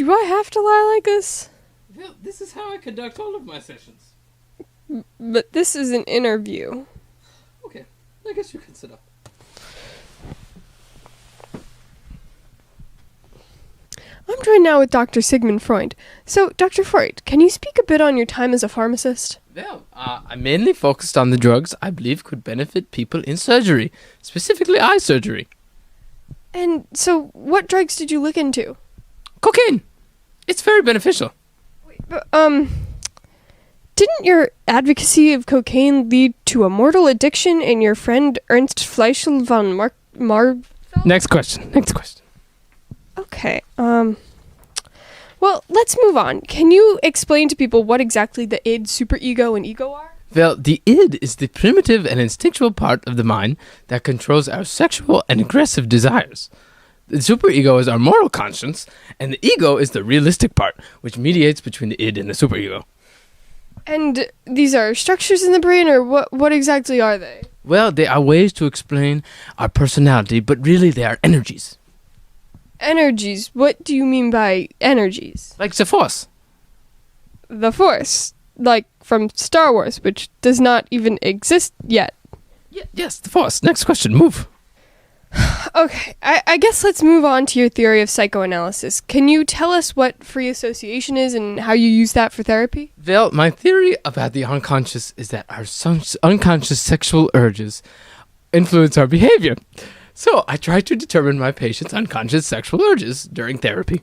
Do I have to lie like this? Well, this is how I conduct all of my sessions. But this is an interview. Okay, I guess you can sit up. I'm joined now with Dr. Sigmund Freud. So, Dr. Freud, can you speak a bit on your time as a pharmacist? Well, I mainly focused on the drugs I believe could benefit people in surgery, specifically eye surgery. And so, what drugs did you look into? Cocaine! It's very beneficial. But, didn't your advocacy of cocaine lead to a mortal addiction in your friend Ernst Fleischl von Marfeld? Next question. Okay, well, let's move on. Can you explain to people what exactly the id, superego, and ego are? Well, the id is the primitive and instinctual part of the mind that controls our sexual and aggressive desires. The superego is our moral conscience, and the ego is the realistic part, which mediates between the id and the superego. And these are structures in the brain, or what exactly are they? Well, they are ways to explain our personality, but really they are energies. Energies? What do you mean by energies? Like the Force. The Force? Like from Star Wars, which does not even exist yet. Yes, the Force. Next question, move. Okay, I guess let's move on to your theory of psychoanalysis. Can you tell us what free association is and how you use that for therapy? Well, my theory about the unconscious is that our unconscious sexual urges influence our behavior. So I try to determine my patient's unconscious sexual urges during therapy.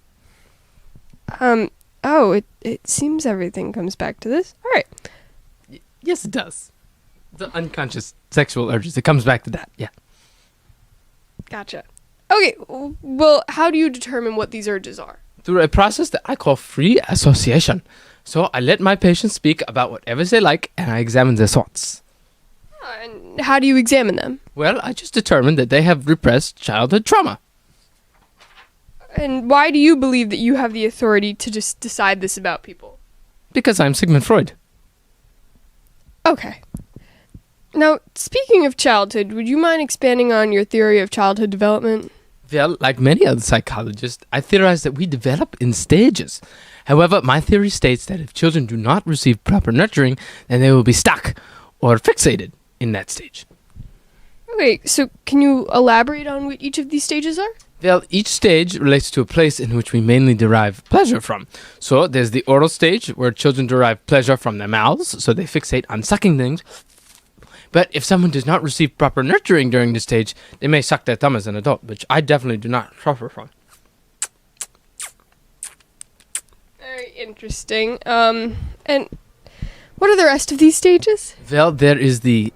It seems everything comes back to this. All right. Yes, it does. The unconscious sexual urges, it comes back to that, yeah. Gotcha. Okay, well, how do you determine what these urges are? Through a process that I call free association. So I let my patients speak about whatever they like, and I examine their thoughts. And how do you examine them? Well, I just determined that they have repressed childhood trauma. And why do you believe that you have the authority to just decide this about people? Because I'm Sigmund Freud. Okay. Now, speaking of childhood, would you mind expanding on your theory of childhood development? Well, like many other psychologists, I theorize that we develop in stages. However, my theory states that if children do not receive proper nurturing, then they will be stuck or fixated in that stage. Okay, so can you elaborate on what each of these stages are? Well, each stage relates to a place in which we mainly derive pleasure from. So there's the oral stage, where children derive pleasure from their mouths, so they fixate on sucking things. But if someone does not receive proper nurturing during this stage, they may suck their thumb as an adult, which I definitely do not suffer from. Very interesting. And what are the rest of these stages? Well, there is the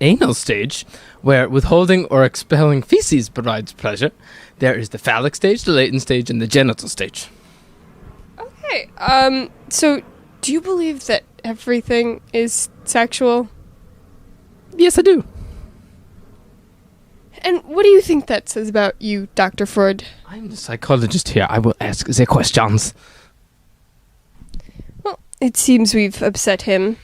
anal stage, where withholding or expelling feces provides pleasure. There is the phallic stage, the latent stage, and the genital stage. Okay, so do you believe that everything is sexual? Yes, I do. And what do you think that says about you, Dr. Freud? I'm the psychologist here. I will ask the questions. Well, it seems we've upset him.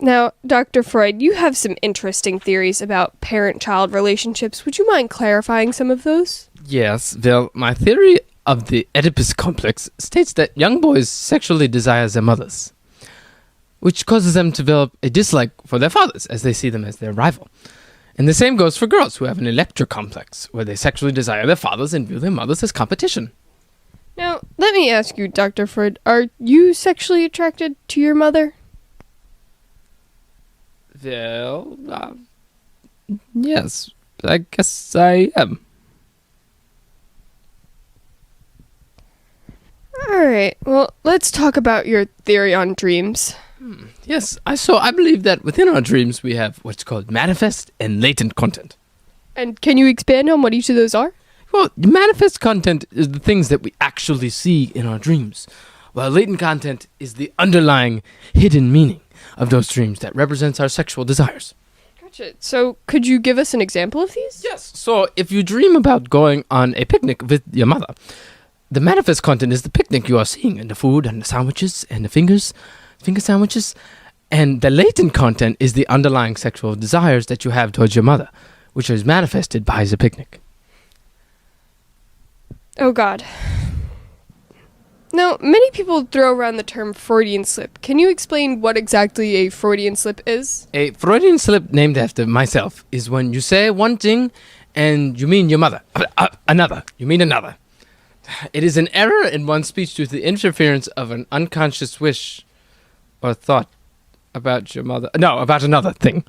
Now, Dr. Freud, you have some interesting theories about parent-child relationships. Would you mind clarifying some of those? Yes, well, my theory of the Oedipus complex states that young boys sexually desire their mothers, which causes them to develop a dislike for their fathers as they see them as their rival. And the same goes for girls who have an Electra complex, where they sexually desire their fathers and view their mothers as competition. Now, let me ask you, Dr. Freud, are you sexually attracted to your mother? Well, yes, I guess I am. Alright, well, let's talk about your theory on dreams. Yes, I believe that within our dreams we have what's called manifest and latent content. And can you expand on what each of those are? Well, manifest content is the things that we actually see in our dreams, while latent content is the underlying hidden meaning of those dreams that represents our sexual desires. Gotcha. So, could you give us an example of these? Yes, so if you dream about going on a picnic with your mother, the manifest content is the picnic you are seeing, and the food, and the sandwiches, and the finger sandwiches, and the latent content is the underlying sexual desires that you have towards your mother, which is manifested by the picnic. Oh God. Now, many people throw around the term Freudian slip. Can you explain what exactly a Freudian slip is? A Freudian slip named after myself is when you say one thing and you mean your mother. Another. You mean another. It is an error in one's speech due to the interference of an unconscious wish or thought about your mother. No, about another thing.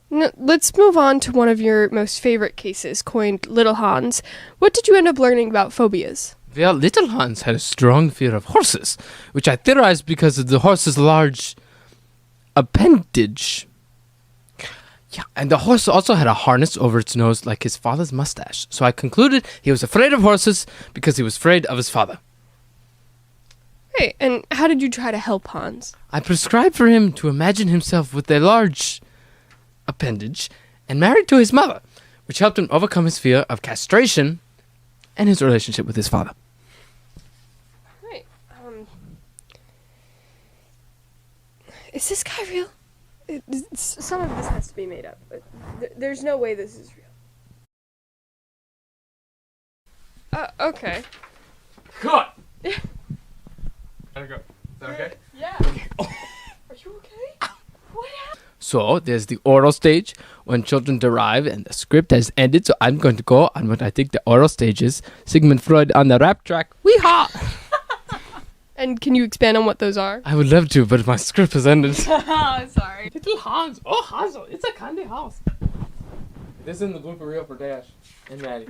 Now, let's move on to one of your most favorite cases, coined Little Hans. What did you end up learning about phobias? Well, little Hans had a strong fear of horses, which I theorized because of the horse's large appendage. Yeah, and the horse also had a harness over its nose like his father's mustache. So I concluded he was afraid of horses because he was afraid of his father. Hey, and how did you try to help Hans? I prescribed for him to imagine himself with a large appendage and married to his mother, which helped him overcome his fear of castration and his relationship with his father. Right. Is this guy real? Some of this has to be made up, but there's no way this is real. Okay. Cut! Gotta go. Is that okay? Yeah. Are you okay? What happened? So, there's the oral stage when children derive and the script has ended, so I'm going to go on what I think the oral stage is. Sigmund Freud on the rap track. Wee-haw! And can you expand on what those are? I would love to, but my script has ended. Sorry. Little Hans. Oh, Hansel. It's a candy house. This is in the blooper reel for Dash and Maddie.